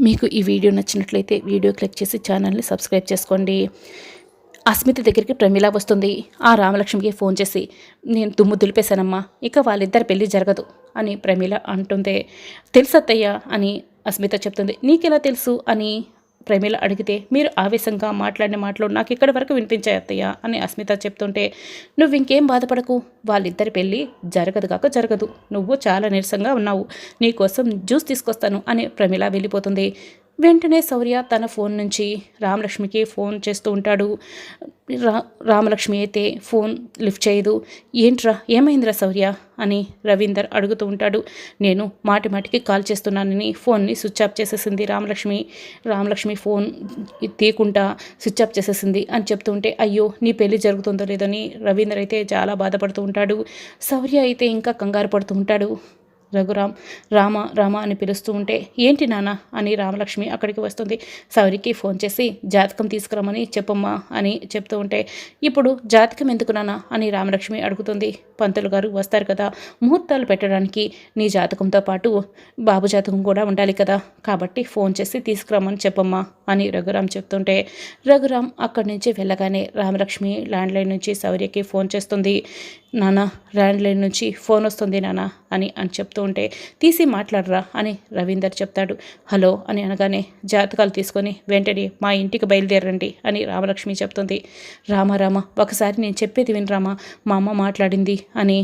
మీకు ఈ వీడియో నచ్చినట్లయితే వీడియో క్లిక్ చేసి ఛానల్ని సబ్స్క్రైబ్ చేసుకోండి. అస్మిత దగ్గరికి ప్రమీల వస్తుంది. ఆ రామలక్ష్మికి ఫోన్ చేసి, నేను దుమ్ము దులిపేశానమ్మా, ఇక వాళ్ళిద్దరి పెళ్లి జరగదు అని ప్రమీల అంటుంది. తెలుసత్తయ్య అని అస్మిత చెప్తుంది. నీకెలా తెలుసు అని ప్రమీల అడిగితే, మీరు ఆవేశంగా మాట్లాడిన మాటలు నాకు ఇక్కడి వరకు వినిపించాయి అత్తయ్య అని అస్మిత చెప్తుంటే, నువ్వు ఇంకేం బాధపడకు, వాళ్ళిద్దరి పెళ్ళి జరగదు కాక జరగదు, నువ్వు చాలా నీరసంగా ఉన్నావు, నీకోసం జ్యూస్ తీసుకొస్తాను అని ప్రమీల వెళ్ళిపోతుంది. వెంటనే శౌర్య తన ఫోన్ నుంచి రామలక్ష్మికి ఫోన్ చేస్తూ ఉంటాడు. రామలక్ష్మి అయితే ఫోన్ లిఫ్ట్ చేయదు. ఏంట్రా, ఏమైందిరా శౌర్య అని రవీందర్ అడుగుతూ ఉంటాడు. నేను మాటికి కాల్ చేస్తున్నానని ఫోన్ని స్విచ్ ఆఫ్ చేసేసింది రామలక్ష్మి ఫోన్ తీయకుండా స్విచ్ ఆఫ్ చేసేసింది అని చెప్తూ ఉంటే, అయ్యో నీ పెళ్లి జరుగుతుందో లేదని రవీందర్ అయితే చాలా బాధపడుతూ ఉంటాడు. శౌర్య అయితే ఇంకా కంగారు పడుతూ ఉంటాడు. రఘురామ్ రామ అని పిలుస్తూ ఉంటే, ఏంటి నాన్న అని రామలక్ష్మి అక్కడికి వస్తుంది. శౌరికి ఫోన్ చేసి జాతకం తీసుకురమ్మని చెప్పమ్మా అని చెప్తూ ఉంటే, ఇప్పుడు జాతకం ఎందుకు నాన్న అని రామలక్ష్మి అడుగుతుంది. పంతులు గారు వస్తారు కదా, ముహూర్తాలు పెట్టడానికి నీ జాతకంతో పాటు బాబు జాతకం కూడా ఉండాలి కదా, కాబట్టి ఫోన్ చేసి తీసుకురమ్మని చెప్పమ్మా అని రఘురామ్ చెప్తుంటే, రఘురామ్ అక్కడి నుంచి వెళ్ళగానే రామలక్ష్మి ల్యాండ్లైన్ నుంచి శౌర్యకి ఫోన్ చేస్తుంది. నాన్న, ల్యాండ్లైన్ నుంచి ఫోన్ వస్తుంది నాన్న అని చెప్తూ ఉంటే, తీసి మాట్లాడరా అని రవీందర్ చెప్తాడు. హలో అని అనగానే, జాతకాలు తీసుకొని వెంటనే మా ఇంటికి బయలుదేరండి అని రామలక్ష్మి చెప్తుంది. రామ ఒకసారి నేను చెప్పేది వినరామా, మా అమ్మ మాట్లాడింది అని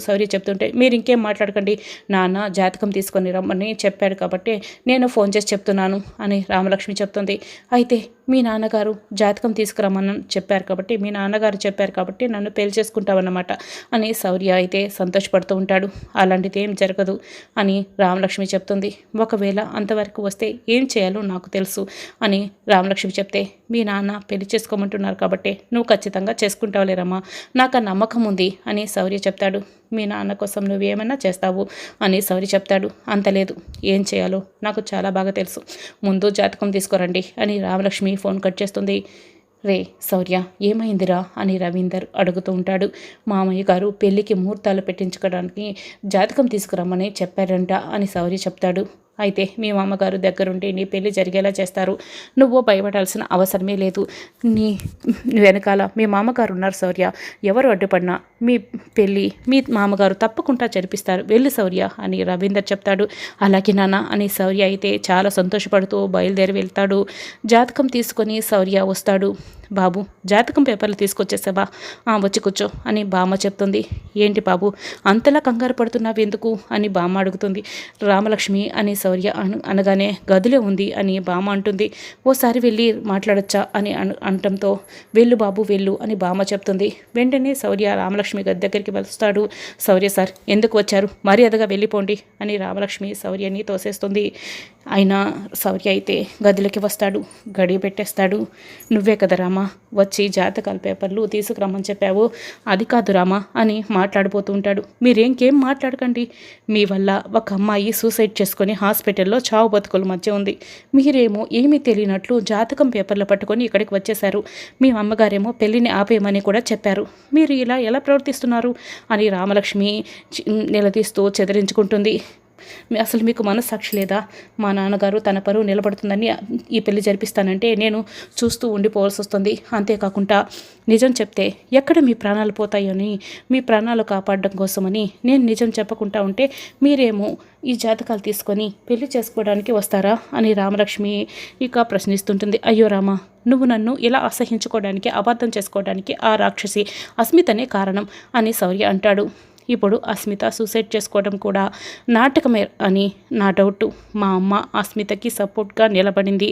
శౌర్య చెప్తుంటే, మీరు ఇంకేం మాట్లాడకండి, నాన్న జాతకం తీసుకొని రమ్మని చెప్పాడు కాబట్టి నేను ఫోన్ చేసి చెప్తున్నాను అని రామలక్ష్మి చెప్తుంది. అయితే మీ నాన్నగారు జాతకం తీసుకురమ్మని చెప్పారు కాబట్టి, మీ నాన్నగారు చెప్పారు కాబట్టి నన్ను పెళ్లి చేసుకుంటావన్నమాట అని శౌర్య అయితే సంతోషపడుతూ ఉంటాడు. అలాంటిది ఏం జరగదు అని రామలక్ష్మి చెప్తుంది. ఒకవేళ అంతవరకు వస్తే ఏం చేయాలో నాకు తెలుసు అని రామలక్ష్మి చెప్తే, మీ నాన్న పెళ్లి చేసుకోమంటున్నారు కాబట్టి నువ్వు ఖచ్చితంగా చేసుకుంటావులేరమ్మా, నాకు ఆ నమ్మకం ఉంది అని శౌర్య చెప్తాడు. మీ నాన్న కోసం నువ్వేమన్నా చేస్తావు అని శౌర్య చెప్తాడు. అంతలేదు, ఏం చేయాలో నాకు చాలా బాగా తెలుసు, ముందు జాతకం తీసుకురండి అని రామలక్ష్మి ఫోన్ కట్ చేస్తుంది. రే శౌర్య, ఏమైందిరా అని రవీందర్ అడుగుతూ ఉంటాడు. మామయ్య గారు పెళ్లికి ముహూర్తాలు పెట్టించుకోవడానికి జాతకం తీసుకురమ్మని చెప్పారంట అని శౌర్య చెప్తాడు. అయితే మీ మామగారు దగ్గరుండి నీ పెళ్లి జరిగేలా చేస్తారు, నువ్వు భయపడాల్సిన అవసరమే లేదు, నీ వెనకాల మీ మామగారు ఉన్నారు శౌర్య, ఎవరు అడ్డుపడినా మీ పెళ్ళి మీ మామగారు తప్పకుండా జరిపిస్తారు, వెళ్ళి శౌర్య అని రవీందర్ చెప్తాడు. అలాగే నాన్న అని శౌర్య అయితే చాలా సంతోషపడుతూ బయలుదేరి వెళ్తాడు. జాతకం తీసుకొని శౌర్య వస్తాడు. బాబు, జాతకం పేపర్లు తీసుకొచ్చేసావా, వచ్చి కూర్చో అని బామ్మ చెప్తుంది. ఏంటి బాబు అంతలా కంగారు పడుతున్నావు ఎందుకు అని బామ్మ అడుగుతుంది. రామలక్ష్మి అని శౌర్య అనగానే, గదిలో ఉంది అని బామ్మ అంటుంది. ఓసారి వెళ్ళి మాట్లాడొచ్చా అని అనటంతో, వెళ్ళు బాబు వెళ్ళు అని బామ్మ చెప్తుంది. వెంటనే శౌర్య రామలక్ష్మి గది దగ్గరికి వస్తాడు. శౌర్య సార్ ఎందుకు వచ్చారు, మర్యాదగా వెళ్ళిపోండి అని రామలక్ష్మి శౌర్యని తోసేస్తుంది. అయినా శౌర్య అయితే గదిలోకి వస్తాడు, గడియ పెట్టేస్తాడు. నువ్వే కదా రామా వచ్చి జాతకాల పేపర్లు తీసుకురమ్మని చెప్పావు, అది కాదు రామా అని మాట్లాడిపోతూ ఉంటాడు. మీరేంకేం మాట్లాడకండి, మీ వల్ల ఒక అమ్మాయి సూసైడ్ చేసుకొని హాస్పిటల్లో చావు బతుకుల మధ్య ఉంది, మీరేమో ఏమీ తెలియనట్లు జాతకం పేపర్లు పట్టుకొని ఇక్కడికి వచ్చేశారు, మీ అమ్మగారేమో పెళ్ళిని ఆపేయమని కూడా చెప్పారు, మీరు ఇలా ఎలా ప్రవర్తిస్తున్నారు అని రామలక్ష్మి నిలదీస్తూ చెదిరించుకుంటుంది. అసలు మీకు మనస్సాక్షి లేదా, మా నాన్నగారు తన పరువు నిలబడుతుందని ఈ పెళ్లి జరిపిస్తానంటే నేను చూస్తూ ఉండిపోవాల్సి వస్తుంది, అంతేకాకుండా నిజం చెప్తే ఎక్కడ మీ ప్రాణాలు పోతాయని, మీ ప్రాణాలు కాపాడడం కోసమని నేను నిజం చెప్పకుండా ఉంటే మీరేమో ఈ జాతకాలు తీసుకొని పెళ్లి చేసుకోవడానికి వస్తారా అని రామలక్ష్మి ఇక ప్రశ్నిస్తుంటుంది. అయ్యో రామా, నువ్వు నన్ను ఇలా అసహించుకోవడానికి, అబద్ధం చేసుకోవడానికి ఆ రాక్షసి అస్మితనే కారణం అని శౌర్య అంటాడు. ఇప్పుడు అస్మిత సూసైడ్ చేసుకోవడం కూడా నాటకమే అని నా డౌట్, మా అమ్మ అస్మితకి సపోర్ట్గా నిలబడింది,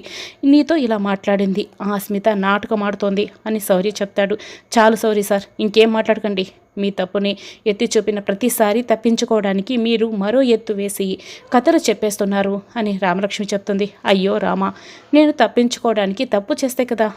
నీతో ఇలా మాట్లాడింది, ఆ అస్మిత నాటకం ఆడుతోంది అని శౌర్య చెప్తాడు. చాలు శౌర్య సార్, ఇంకేం మాట్లాడకండి, మీ తప్పుని ఎత్తి చూపిన ప్రతిసారి తప్పించుకోవడానికి మీరు మరో ఎత్తు వేసి కథలు చెప్పేస్తున్నారు అని రామలక్ష్మి చెప్తుంది. అయ్యో రామా, నేను తప్పించుకోవడానికి తప్పు చేస్తే కదా,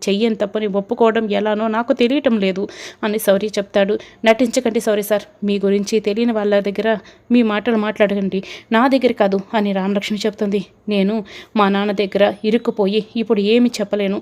చెయ్యని తప్పుని ఒప్పుకోవడం ఎలానో నాకు తెలియటం లేదు అని శౌర్య చెప్తాడు. నటించకండి శౌర్య సార్, మీ గురించి తెలియని వాళ్ళ దగ్గర మీ మాటలు మాట్లాడకండి, నా దగ్గర కాదు అని రామలక్ష్మి చెప్తుంది. నేను మా నాన్న దగ్గర ఇరుక్కుపోయి ఇప్పుడు ఏమి చెప్పలేను,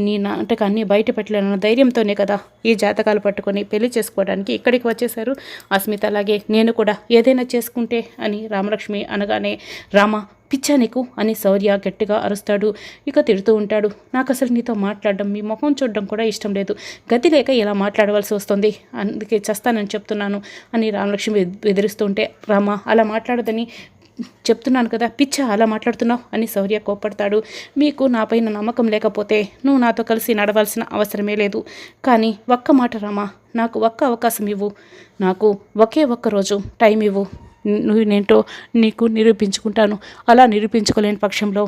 నీ నాటకాన్ని బయట పెట్టలేను ధైర్యంతోనే కదా ఈ జాతకాలు పట్టుకొని పెళ్లి చేసుకోవడానికి ఇక్కడికి వచ్చేశారు. అస్మిత అలాగే నేను కూడా ఏదైనా చేసుకుంటే అని రామలక్ష్మి అనగానే, రామ పిచ్చా నీకు అని శౌర్య గట్టిగా అరుస్తాడు. ఇక తిడుతూ ఉంటాడు. నాకు అసలు నీతో మాట్లాడడం, మీ ముఖం చూడడం కూడా ఇష్టం లేదు. గతి లేక ఇలా మాట్లాడవలసి వస్తుంది, అందుకే చేస్తానని చెప్తున్నాను అని రామలక్ష్మి బెదిరిస్తూ ఉంటే, రామా అలా మాట్లాడదని చెప్తున్నాను కదా, పిచ్చా అలా మాట్లాడుతున్నావు అని శౌర్య కోప్పడతాడు. మీకు నాపైన నమ్మకం లేకపోతే నువ్వు నాతో కలిసి నడవాల్సిన అవసరమే లేదు. కానీ ఒక్క మాట రామా, నాకు ఒక్క అవకాశం ఇవ్వు, నాకు ఒకే ఒక్క రోజు టైం ఇవ్వు, నేనేంటో నీకు నిరూపించుకుంటాను. అలా నిరూపించుకోలేని పక్షంలో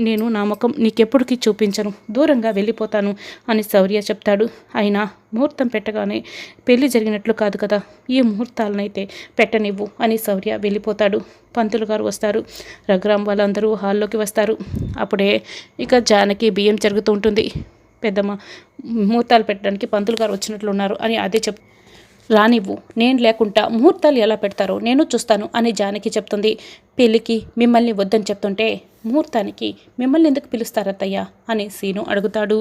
నేను నా ముఖం నీకెప్పటికీ చూపించను, దూరంగా వెళ్ళిపోతాను అని శౌర్య చెప్తాడు. అయినా ముహూర్తం పెట్టగానే పెళ్లి జరిగినట్లు కాదు కదా, ఈ ముహూర్తాలనైతే పెట్టనివ్వు అని శౌర్య వెళ్ళిపోతాడు. పంతులు గారు వస్తారు. రఘురాం వాళ్ళందరూ హాల్లోకి వస్తారు. అప్పుడే ఇక జానకి బియ్యం జరుగుతూ ఉంటుంది. పెద్దమ్మ ముహూర్తాలు పెట్టడానికి పంతులు గారు వచ్చినట్లు ఉన్నారు అని అదే రానివ్వు, నేను లేకుండా ముహూర్తాలు ఎలా పెడతారో నేను చూస్తాను అని జానకి చెప్తుంది. పెళ్ళికి మిమ్మల్ని వద్దని చెప్తుంటే ముహూర్తానికి మిమ్మల్ని ఎందుకు పిలుస్తారత్తయ్యా అని సీను అడుగుతాడు.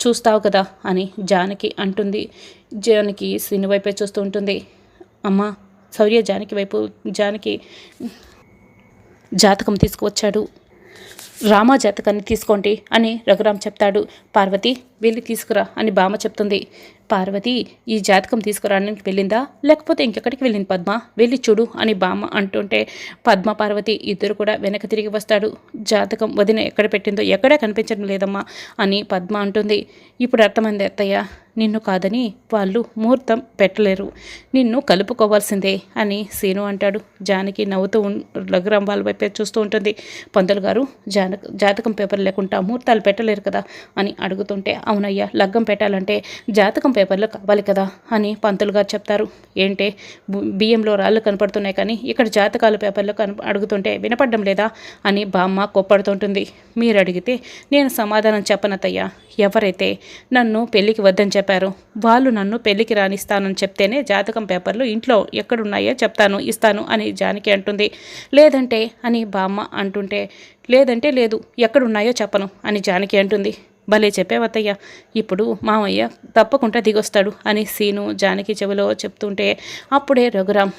చూస్తావు కదా అని జానకి అంటుంది. జానకి సీను వైపే చూస్తూ ఉంటుంది. అమ్మ, శౌర్య జానకి జాతకం తీసుకువచ్చాడు, రామా జాతకాన్ని తీసుకోండి అని రఘురాం చెప్తాడు. పార్వతి వెళ్ళి తీసుకురా అని బామ్మ చెప్తుంది. పార్వతి ఈ జాతకం తీసుకురావడానికి వెళ్ళిందా, లేకపోతే ఇంకెక్కడికి వెళ్ళింది పద్మ, వెళ్ళి చూడు అని బామ్మ అంటుంటే పద్మ పార్వతి ఇద్దరు కూడా వెనక తిరిగి వస్తాడు. జాతకం వదిన ఎక్కడ పెట్టిందో ఎక్కడా కనిపించడం లేదమ్మా అని పద్మ అంటుంది. ఇప్పుడు అర్థమైంది అత్తయ్య, నిన్ను కాదని వాళ్ళు ముహూర్తం పెట్టలేరు, నిన్ను కలుపుకోవాల్సిందే అని సీను అంటాడు. జానకి నవ్వుతూ రఘురాం వాళ్ళ వైపే చూస్తూ ఉంటుంది. పంతులు గారు జాతకం పేపర్ లేకుండా ముహూర్తాలు పెట్టలేరు కదా అని అడుగుతుంటే, అవునయ్యా, లగ్గం పెట్టాలంటే జాతకం పేపర్లు కావాలి కదా అని పంతులు గారు చెప్తారు. ఏంటే బియ్యంలో రాళ్ళు కనపడుతున్నాయి కానీ ఇక్కడ జాతకాల పేపర్లు అడుగుతుంటే వినపడడం లేదా అని బామ్మ కోప్పడుతుంటుంది. మీరు అడిగితే నేను సమాధానం చెప్పనత్తయ్యా, ఎవరైతే నన్ను పెళ్ళికి వద్దని చెప్పారో వాళ్ళు నన్ను పెళ్ళికి రానిస్తానని చెప్తేనే జాతకం పేపర్లు ఇంట్లో ఎక్కడున్నాయో చెప్తాను, ఇస్తాను అని జానకి అంటుంది. లేదంటే అని బామ్మ అంటుంటే, లేదంటే లేదు, ఎక్కడున్నాయో చెప్పను అని జానకి అంటుంది. భలే చెప్పేవత్తయ్య, ఇప్పుడు మామయ్య తప్పకుండా దిగొస్తాడు అని సీను జానకి చెవిలో చెప్తుంటే అప్పుడే రఘురాం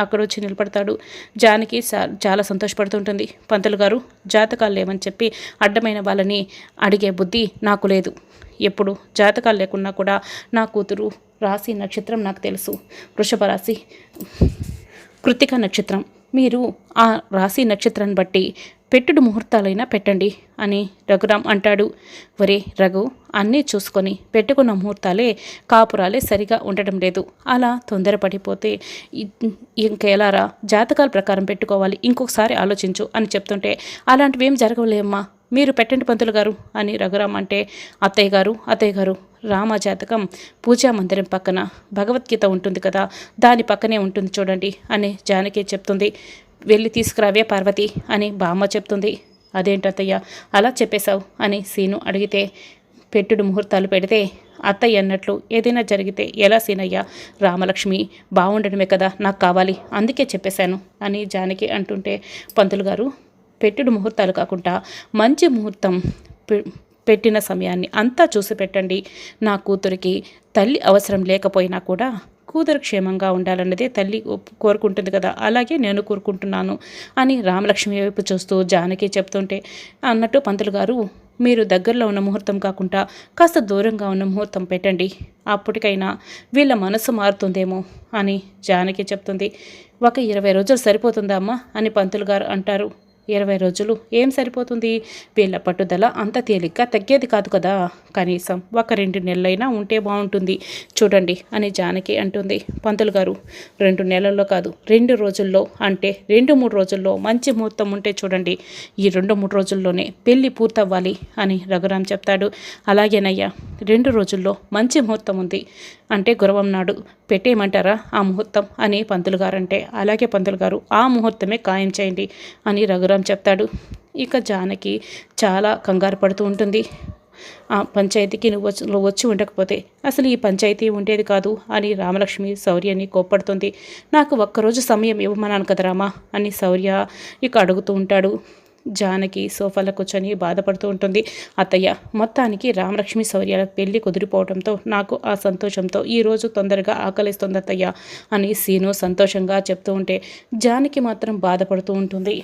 అక్కడ వచ్చి నిలబడతాడు. జానకి చాలా సంతోషపడుతుంటుంది. పంతులు గారు జాతకాలు లేవని చెప్పి అడ్డమైన వాళ్ళని అడిగే బుద్ధి నాకు లేదు. ఎప్పుడు జాతకాలు లేకున్నా కూడా నా కూతురు రాశి నక్షత్రం నాకు తెలుసు, వృషభ రాశి, కృత్తిక నక్షత్రం. మీరు ఆ రాశి నక్షత్రాన్ని బట్టి పెట్టుడు ముహూర్తాలైనా పెట్టండి అని రఘురాం అంటాడు. ఒరే రఘు, అన్నీ చూసుకొని పెట్టుకున్న ముహూర్తాలే కాపురాలే సరిగా ఉండడం లేదు, అలా తొందరపడిపోతే ఇంకెలారా, జాతకాల ప్రకారం పెట్టుకోవాలి, ఇంకొకసారి ఆలోచించు అని చెప్తుంటే, అలాంటివి ఏం జరగలేమ్మా, మీరు పెట్టండి పంతులు గారు అని రఘురాం అంటే, అత్తయ్య గారు రామ జాతకం పూజా మందిరం పక్కన భగవద్గీత ఉంటుంది కదా, దాని పక్కనే ఉంటుంది చూడండి అని జానకి చెప్తుంది. వెళ్ళి తీసుకురావే పార్వతి అని బామ్మ చెప్తుంది. అదేంటత్తయ్య అలా చెప్పేశావు అని సీను అడిగితే, పెట్టుడు ముహూర్తాలు పెడితే అత్తయ్య అన్నట్లు ఏదైనా జరిగితే ఎలా సీనయ్య, రామలక్ష్మి బాగుండడమే కదా నాకు కావాలి, అందుకే చెప్పేశాను అని జానకి అంటుంటే, పంతులు గారు పెట్టుడు ముహూర్తాలు కాకుండా మంచి ముహూర్తం పెట్టిన సమయాన్ని అంతా చూసి పెట్టండి. నా కూతురికి తల్లి అవసరం లేకపోయినా కూడా కూతురు క్షేమంగా ఉండాలన్నదే తల్లి కోరుకుంటుంది కదా, అలాగే నేను కోరుకుంటున్నాను అని రామలక్ష్మి వైపు చూస్తూ జానకి చెప్తుంటే, అన్నట్టు పంతులు గారు మీరు దగ్గరలో ఉన్న ముహూర్తం కాకుండా కాస్త దూరంగా ఉన్న ముహూర్తం పెట్టండి, అప్పటికైనా వీళ్ళ మనసు మారుతుందేమో అని జానకి చెప్తుంది. ఒక 20 రోజులు సరిపోతుందా అమ్మా అని పంతులు గారు అంటారు. 20 రోజులు ఏం సరిపోతుంది, వీళ్ళ పట్టుదల అంత తేలిగ్గా తగ్గేది కాదు కదా, కనీసం ఒక 2 నెలలైనా ఉంటే బాగుంటుంది చూడండి అని జానకి అంటుంది. పంతులు గారు 2 నెలల్లో కాదు, 2 రోజుల్లో, అంటే 2-3 రోజుల్లో మంచి ముహూర్తం ఉంటే చూడండి, ఈ 2-3 రోజుల్లోనే పెళ్ళి పూర్తవ్వాలి అని రఘురాం చెప్తాడు. అలాగేనయ్యా, 2 రోజుల్లో మంచి ముహూర్తం ఉంది అంటే గురవం నాడు పెట్టేయమంటారా ఆ ముహూర్తం అని పంతులు గారు అంటే, అలాగే పంతులు గారు ఆ ముహూర్తమే ఖాయం చేయండి అని రఘురాం చెప్తాడు. ఇక జానకి చాలా కంగారు పడుతూ ఉంటుంది. ఆ పంచాయతీకి నువ్వు వచ్చి ఉండకపోతే అసలు ఈ పంచాయతీ ఉండేది కాదు అని రామలక్ష్మి శౌర్యని కోప్పడుతుంది. నాకు ఒక్కరోజు సమయం ఇవ్వమన్నాను కదా రామా అని శౌర్య ఇక అడుగుతూ ఉంటాడు. జానకి సోఫాలో కూర్చొని బాధపడుతూ ఉంటుంది. అత్తయ్య, మొత్తానికి రామలక్ష్మి శౌర్యాల పెళ్లి కుదిరిపోవడంతో నాకు ఆ సంతోషంతో ఈరోజు తొందరగా ఆకలిస్తుంది అత్తయ్య అని సీను సంతోషంగా చెప్తూ ఉంటే జానకి మాత్రం బాధపడుతూ ఉంటుంది.